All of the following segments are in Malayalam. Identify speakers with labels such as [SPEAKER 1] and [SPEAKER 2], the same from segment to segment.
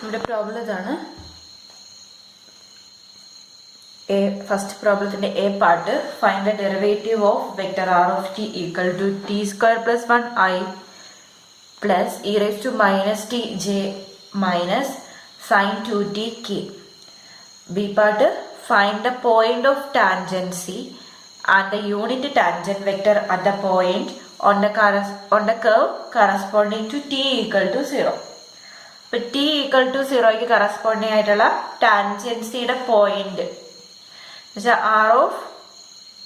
[SPEAKER 1] നമ്മുടെ പ്രോബ്ലം ഇതാണ്. ഫസ്റ്റ് പ്രോബ്ലത്തിന്റെ A part, find the derivative of vector R of T equal to T square plus 1i plus E raise to minus T J minus sine 2t k. B part, find the point of tangency and the unit tangent vector at the point on the curve corresponding to t equal to 0. ഇപ്പൊ t equal to 0ക്ക് കറസ്പോണ്ടിങ് ആയിട്ടുള്ള ടാൻജൻസിയുടെ പോയിന്റ് എന്നുവെച്ചാൽ ആർ ഓഫ്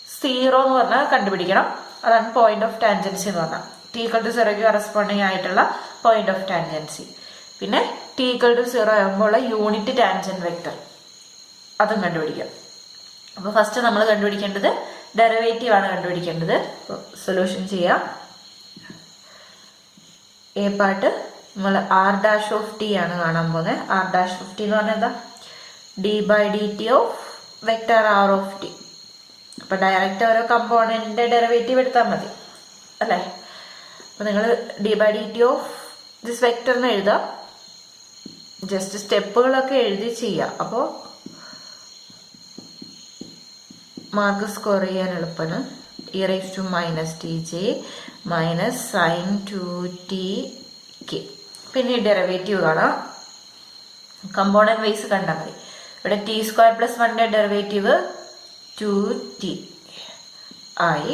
[SPEAKER 1] 0 എന്ന് പറഞ്ഞാൽ കണ്ടുപിടിക്കണം. അതാണ് പോയിന്റ് ഓഫ് ടാൻജൻസി എന്ന് പറഞ്ഞാൽ. t equal to 0ക്ക് കറസ്പോണ്ടിങ് ആയിട്ടുള്ള പോയിന്റ് ഓഫ് ടാൻജൻസി. പിന്നെ t equal to 0 ആകുമ്പോൾ യൂണിറ്റ് ടാൻജന്റ് വെക്ടർ അതും കണ്ടുപിടിക്കാം. അപ്പോൾ ഫസ്റ്റ് നമ്മൾ കണ്ടുപിടിക്കേണ്ടത് ഡെറിവേറ്റീവ് ആണ് കണ്ടുപിടിക്കേണ്ടത്. സൊല്യൂഷൻ ചെയ്യാം. എ പാർട്ട് നമ്മൾ ആർ ഡാഷ് ഓഫ് ടി ആണ് കാണാൻ പോകുന്നത്. ആർ ഡാഷ് ഓഫ് ടി എന്ന് പറഞ്ഞാൽ എന്താ? D by D T of vector R of T. അപ്പൊ ഡയറക്റ്റ് ഓരോ കമ്പോണന്റിന്റെ ഡെറിവേറ്റീവ് എടുത്താൽ മതി അല്ലേ? അപ്പൊ നിങ്ങൾ D by D T of this വെക്ടറിന് എഴുതാം. ജസ്റ്റ് സ്റ്റെപ്പുകളൊക്കെ എഴുതി ചെയ്യാം. അപ്പോൾ മാർക്ക് സ്കോർ ചെയ്യാൻ എളുപ്പമാണ്. E raise to minus T J minus sine 2t k. പിന്നെ ഡെറിവേറ്റീവ് കാണാം. കമ്പോണന്റ് വൈസ് കണ്ടാൽ മതി. ഇവിടെ ടി സ്ക്വയർ പ്ലസ് 1ന്റെ ഡെറിവേറ്റീവ് 2t ആയി.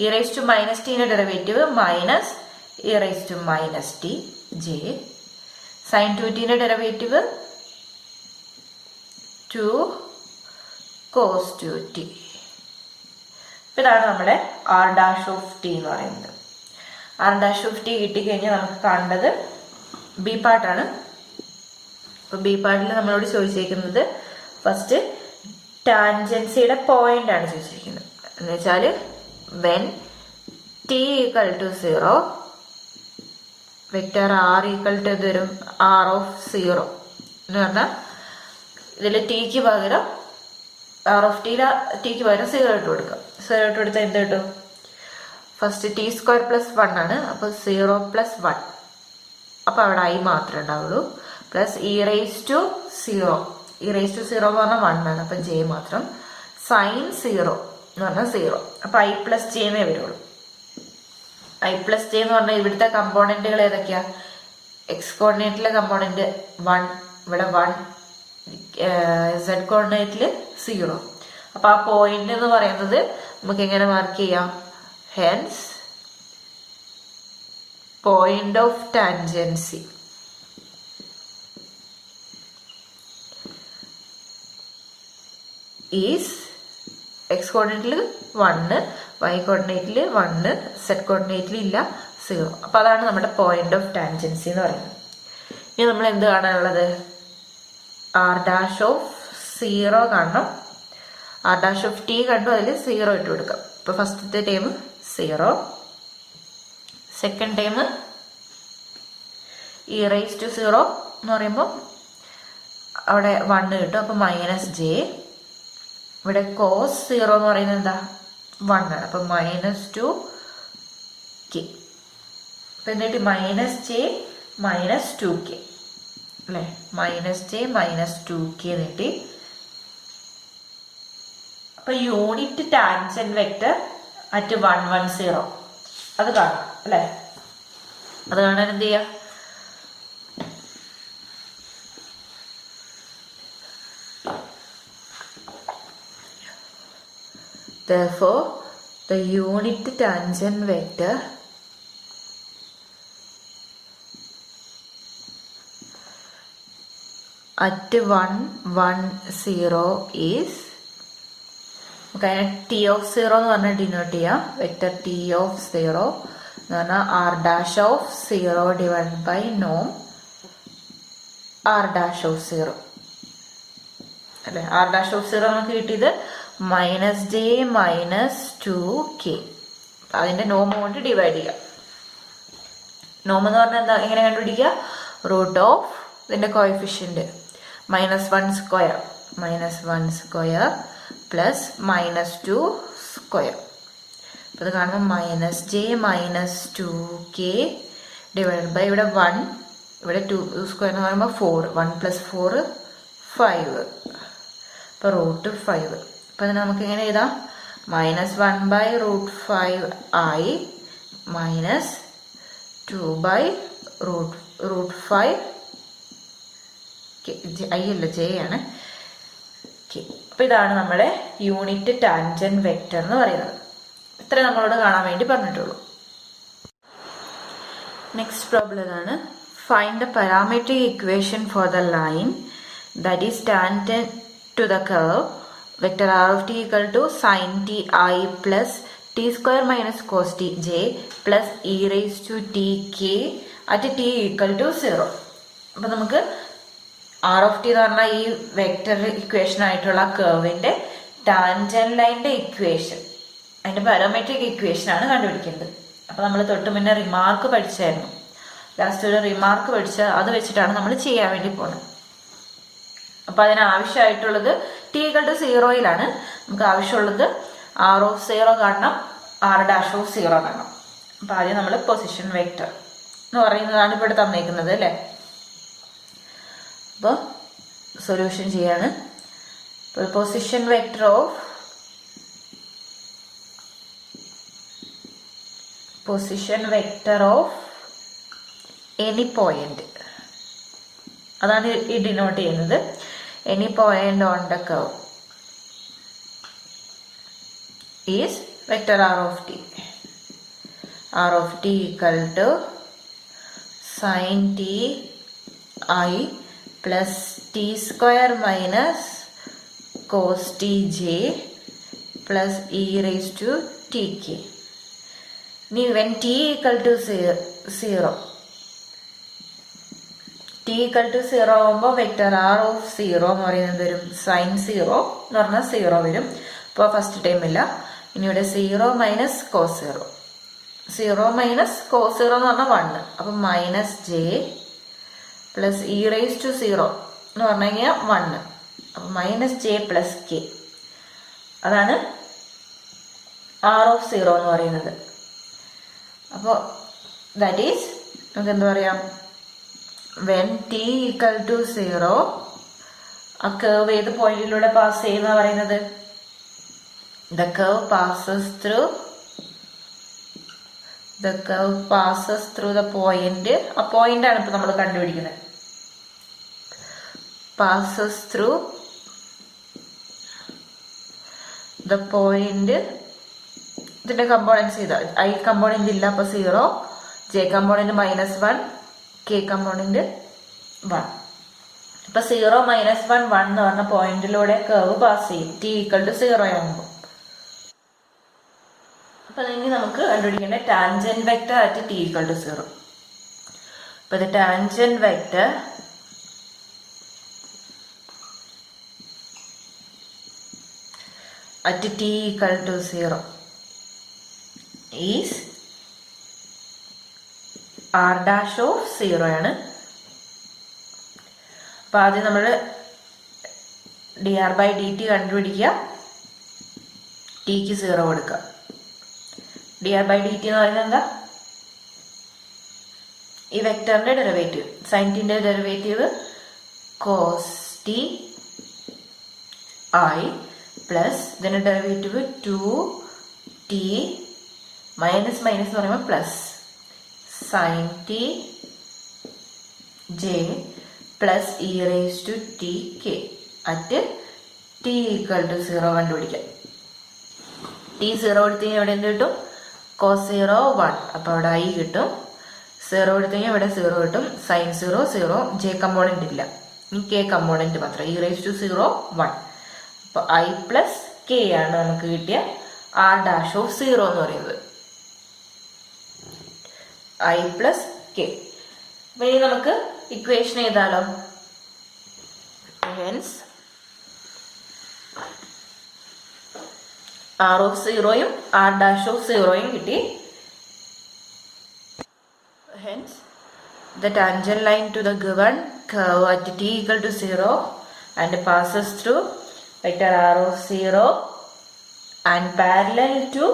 [SPEAKER 1] ഇ റൈസ് ടു മൈനസ് ടിന്റെ derivative minus E raise to minus T J. Sine 2tന്റെ ഡെറിവേറ്റീവ് 2 cos 2t. ഇതാണ് നമ്മുടെ ആർ ഡാഷ് ഓഫ് ടി എന്ന് പറയുന്നത്. ആർ ഡാഷ് ഓഫ് ടി കിട്ടിക്കഴിഞ്ഞാൽ നമുക്ക് കാണേണ്ടത് ബി പാർട്ടാണ്. അപ്പൊ ബി പാർട്ടിൽ നമ്മളോട് ചോദിച്ചിരിക്കുന്നത് ഫസ്റ്റ് ടാൻജൻസിയുടെ പോയിന്റ് ആണ് ചോദിച്ചിരിക്കുന്നത്. എന്ന് വെച്ചാൽ when T equal to 0 vector R equal to ഇത് വരും ആർ ഓഫ് 0 എന്ന് പറഞ്ഞാൽ ഇതിൽ ടിക്ക് പകരം ആർ ഓഫ് ടിക്ക് പകരം 0 ഇട്ട് കൊടുക്കാം. 0 ഇട്ട് കൊടുത്താൽ എന്ത് കിട്ടും? ഫസ്റ്റ് ടി സ്ക്വയർ പ്ലസ് 1 ആണ്. അപ്പൊ 0 പ്ലസ് 1. അപ്പൊ അവിടെ ഐ മാത്രമേ ഉണ്ടാവുള്ളൂ. Plus E raise to 0. E raise to 0 എന്ന് പറഞ്ഞാൽ 1 ആണ്. അപ്പൊ ജെ മാത്രം. സൈൻ 0 എന്ന് പറഞ്ഞാൽ 0. അപ്പൊ ഐ പ്ലസ് ജെ എന്നേ വരുള്ളൂ. ഐ പ്ലസ് ജെ എന്ന് പറഞ്ഞാൽ ഇവിടുത്തെ കമ്പോണന്റുകൾ ഏതൊക്കെയാ? എക്സ് കോർഡിനേറ്റിലെ കമ്പോണന്റ് 1, ഇവിടെ 1, സെഡ് കോർഡിനേറ്റില് 0. അപ്പൊ ആ പോയിന്റ് എന്ന് പറയുന്നത് നമുക്ക് എങ്ങനെ മാർക്ക് ചെയ്യാം? Hence point of tangency is X കോർഡിനേറ്റില് 1, വൈ കോർഡിനേറ്റില് 1, സെഡ് കോർഡിനേറ്റിൽ ഇല്ല 0. അപ്പൊ അതാണ് നമ്മുടെ പോയിന്റ് ഓഫ് ടാൻജൻസി എന്ന് പറയുന്നത്. ഇനി നമ്മൾ എന്ത് കാണാനുള്ളത്? ആർ ഡാഷ് ഓഫ് 0 കാണണം. ആർ ഡാഷ് ഓഫ് ടി കണ്ടു, അതിൽ 0 ഇട്ട് കൊടുക്കാം. ഇപ്പൊ ഫസ്റ്റത്തെ time 0, second time E raise to 0 എന്ന് പറയുമ്പോൾ അവിടെ 1 കിട്ടും. അപ്പൊ മൈനസ് ജെ. ഇവിടെ കോസ് 0 എന്ന് പറയുന്നത് എന്താ? 1 ആണ്. അപ്പൊ മൈനസ് 2 കെ. അപ്പൊ എന്നിട്ട് മൈനസ് ജെ മൈനസ് 2 കെ അല്ലെ? മൈനസ് ജെ മൈനസ് 2 കെ എന്നിട്ട് അപ്പൊ യൂണിറ്റ് ടാൻജന്റ് വെക്ടർ അറ്റ് 1, 1, 0 അത് കാണാം അല്ലെ? അത് കാണാൻ എന്ത് ചെയ്യാം? Therefore, the unit tangent vector at 1, 1, 0 is T of 0 എന്ന് പറഞ്ഞാൽ ഡിനോട്ട് ചെയ്യാം. വെക്ടർ ടി ഓഫ് 0 എന്ന് പറഞ്ഞാൽ R dash of 0 divide by നോം ആർ ഡാഷ് ഓഫ് 0 അല്ലെ? ആർ ഡാഷ് ഓഫ് 0 നമുക്ക് കിട്ടിയത് മൈനസ് ജെ മൈനസ് 2 കെ. അതിന്റെ നോം കൊണ്ട് ഡിവൈഡ് ചെയ്യാം. നോം എന്ന് പറഞ്ഞാൽ എന്താ? എങ്ങനെ കണ്ടുപിടിക്കുക? റൂട്ട് ഓഫ് ഇതിന്റെ കോഎഫിഷ്യന്റ് -1 സ്ക്വയർ പ്ലസ് -2 സ്ക്വയർ. അപ്പൊ ഇത് കാണുമ്പോൾ minus J minus 2 K divide by ഇവിടെ 1 ഇവിടെ 2 സ്ക്വയർ എന്ന് പറയുമ്പോൾ 4, 1 + 4 5. അപ്പോൾ √5. അപ്പോൾ അതിന് നമുക്ക് എങ്ങനെ എഴുതാം? -1/√5i മൈനസ് 2/√5 i അല്ല j ആണ്. അപ്പോൾ ഇതാണ് നമ്മുടെ യൂണിറ്റ് ടാൻജന്റ് വെക്റ്റർ എന്ന് പറയുന്നത്. ഇത്ര നമ്മളോട് കാണാൻ വേണ്ടി പറഞ്ഞിട്ടുള്ളൂ. നെക്സ്റ്റ് പ്രോബ്ലം ഇതാണ്. Find the parametric equation for the line that is tangent to the curve vector r of t equal to sin t I plus t square minus cos t j plus e raised to t k at t equal to 0. അപ്പോൾ നമുക്ക് ആർ ഓഫ് ടി എന്ന് പറഞ്ഞാൽ ഈ വെക്റ്റർ ഇക്വേഷൻ ആയിട്ടുള്ള കർവിന്റെ ടാൻജന്റ് ലൈനിന്റെ ഇക്വേഷൻ, അതിന്റെ പാരാമെട്രിക് ഇക്വേഷൻ ആണ് കണ്ടുപിടിക്കേണ്ടത്. അപ്പോൾ നമ്മൾ തൊട്ട് മുന്നേ റിമാർക്ക് പഠിച്ചായിരുന്നു. ലാസ്റ്റ് ഒരു റിമാർക്ക് പഠിച്ച അത് വെച്ചിട്ടാണ് നമ്മൾ ചെയ്യാൻ വേണ്ടി പോകുന്നത്. അപ്പൊ അതിനാവശ്യമായിട്ടുള്ളത് t = 0 നമുക്ക് ആവശ്യമുള്ളത് r of 0 കാണണം, r' of 0 കാണണം. അപ്പൊ ആദ്യം നമ്മൾ പൊസിഷൻ വെക്റ്റർ എന്ന് പറയുന്നതാണ് ഇവിടെ തന്നേക്കുന്നത് അല്ലെ. അപ്പോൾ സൊല്യൂഷൻ ചെയ്യാണ്. Position vector of any point, അതാണ് ഈ ഡിനോട്ട് ചെയ്യുന്നത്. Any point on the curve is vector r of t. r of t equal to sin t I plus t square minus cos t j plus e raised to t k. When t equal to 0 t equal to 0 ആകുമ്പോൾ വെക്റ്റർ r of 0 എന്ന് പറയുന്നത് വരും sin 0 എന്ന് പറഞ്ഞാൽ 0 വരും. ഇപ്പോൾ ഫസ്റ്റ് ടൈം ഇല്ല. ഇനി ഇവിടെ 0 മൈനസ് കോസ് 0, 0 മൈനസ് കോസ് 0 എന്ന് പറഞ്ഞാൽ 1. അപ്പം minus j plus E raise to 0 എന്ന് പറഞ്ഞു കഴിഞ്ഞാൽ 1. അപ്പം മൈനസ് j പ്ലസ് k, അതാണ് r of 0 എന്ന് പറയുന്നത്. അപ്പോൾ ദാറ്റ് ഈസ് നമുക്ക് എന്താ പറയാം, when t equal to 0 ആ കർവ് ഏത് പോയിന്റിലൂടെ പാസ് ചെയ്യുന്ന പറയുന്നത്, the curve passes through the point. ആ പോയിന്റ് ആണ് ഇപ്പൊ നമ്മൾ കണ്ടുപിടിക്കുന്നത്. passes through the point. ഇതിന്റെ കമ്പോണൻസ് ചെയ്താൽ i കമ്പോണന്റ് ഇല്ല, അപ്പൊ 0, j കമ്പോണന്റ് -1, k കമ്പോണന്റ് 1. ഇപ്പൊ 0 - 1 1 എന്ന് പറഞ്ഞ പോയിന്റിലൂടെ കർവ് പാസ് ചെയ്യും t equal to 0 ആകുമ്പോൾ. അപ്പൊ ഇനി നമുക്ക് കണ്ടുപിടിക്കേണ്ട tangent vector at t equal to 0. അപ്പൊ the tangent vector at t equal to 0 is r' of 0 ആണ്. അപ്പൊ ആദ്യം നമ്മൾ dr/dt കണ്ടുപിടിക്കുക, tക്ക് 0 കൊടുക്കുക. dr/dt എന്ന് പറയുന്നത് എന്താ, ഈ വെക്ടറിന്റെ ഡെറിവേറ്റീവ്, സൈൻ ടിന്റെ derivative cos t i plus ഇതിന്റെ ഡെറിവേറ്റീവ് 2t മൈനസ് മൈനസ് എന്ന് പറയുമ്പോൾ plus sin t j plus e raised to t k at t equal to 0 കണ്ടുപിടിക്കാം. t 0 എടുത്തു കഴിഞ്ഞാൽ ഇവിടെ എന്ത് കിട്ടും, cos 0 1, അപ്പോൾ അവിടെ i കിട്ടും. 0 എടുത്തു കഴിഞ്ഞാൽ ഇവിടെ 0 കിട്ടും. sin 0 0, j കമ്പോണന്റ് ഇല്ല, ഈ k കമ്പോണന്റ് മാത്രം, e raised to 0 1. അപ്പോൾ i പ്ലസ് k ആണ് നമുക്ക് കിട്ടിയ r' of 0 എന്ന് പറയുന്നത്, i പ്ലസ് k. അപ്പൊ ഇനി നമുക്ക് ഇക്വേഷൻ എഴുതാലോ. Hence r of 0 r' of 0 കിട്ടി. Hence the tangent line to the given curve at t equal to 0 and passes through vector r of 0 and parallel to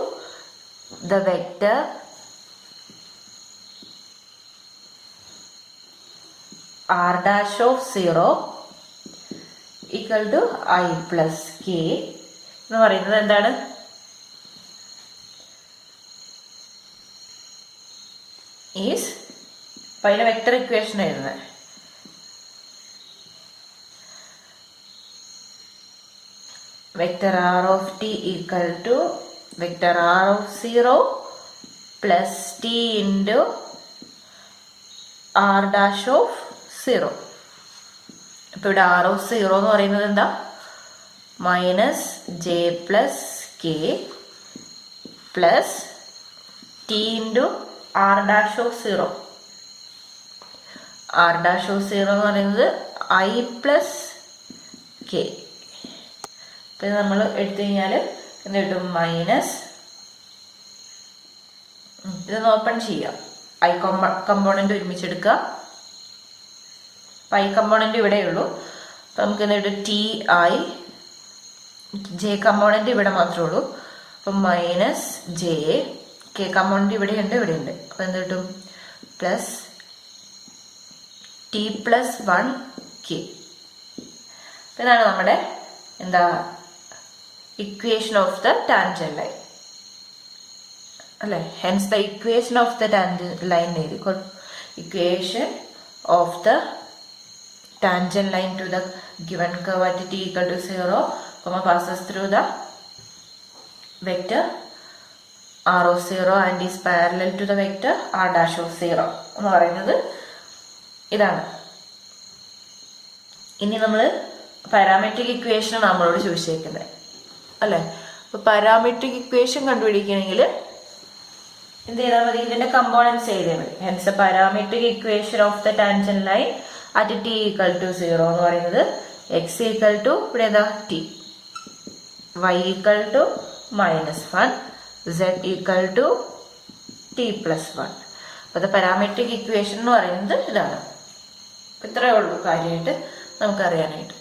[SPEAKER 1] the vector r dash of 0 equal to I plus k എന്ന് പറയുന്നത് എന്താണ്? ഈസ് അപ്പം അതിന് വെക്ടർ ഇക്വേഷൻ എഴുതുന്നത് vector r of t equal to vector r of 0 plus t into r dash of 0. അപ്പോൾ ഇവിടെ r of 0 എന്ന് പറയുന്നത് എന്താ? Minus J plus K plus T into R dash of 0. R dash of 0 എന്ന് പറയുന്നത് ഐ പ്ലസ് കെ. അപ്പം ഇത് നമ്മൾ എടുത്തു കഴിഞ്ഞാൽ എന്ത് കിട്ടും? മൈനസ്, ഇതൊന്ന് ഓപ്പൺ ചെയ്യാം. ഐ കമ്പോണന്റ് ഒരുമിച്ചെടുക്കുക. അപ്പം ഐ കമ്പോണന്റ് ഇവിടെയുള്ളൂ. അപ്പം നമുക്ക് എന്ത് കിട്ടും? T I. ജെ കമ്പോണന്റ് ഇവിടെ മാത്രമേ ഉള്ളൂ. അപ്പം മൈനസ് ജെ. കെ കമ്പോണന്റ് ഇവിടെയുണ്ട്, ഇവിടെയുണ്ട്. അപ്പം എന്ത് കിട്ടും? Plus t plus 1 k. അപ്പം ഇതാണ് നമ്മുടെ എന്താ equation of the tangent line അല്ലേ? Hence the equation of the tangent line എഴുതിക്കോ. Equation of the tangent line to the given curve at t equal to 0, passes through the vector r of 0 and is parallel to the vector r dash of 0 എന്ന് പറയുന്നത് ഇതാണ്. ഇനി നമ്മൾ പാരാമെട്രിക് ഇക്വേഷൻ നമ്മളോട് ചോദിച്ചേക്കുന്നത് അല്ലേ? അപ്പോൾ പാരാമെട്രിക് ഇക്വേഷൻ കണ്ടുപിടിക്കണമെങ്കിൽ എന്ത് ചെയ്താൽ മതി? ഇതിന്റെ കമ്പോണൻസ് എഴുതിയാൽ മതി. Hence parametric equation of the tangent line at T equal to 0 എന്ന് പറയുന്നത് എക്സ് ഈക്വൽ ടു ഇവിടെ ഏതാ? T, Y equal to -1, Z equal to T plus 1. അപ്പോൾ പാരാമെട്രിക് ഇക്വേഷൻ എന്ന് പറയുന്നത് ഇതാണ്. ഇത്രയേ ഉള്ളൂ കാര്യമായിട്ട് നമുക്കറിയാനായിട്ട്.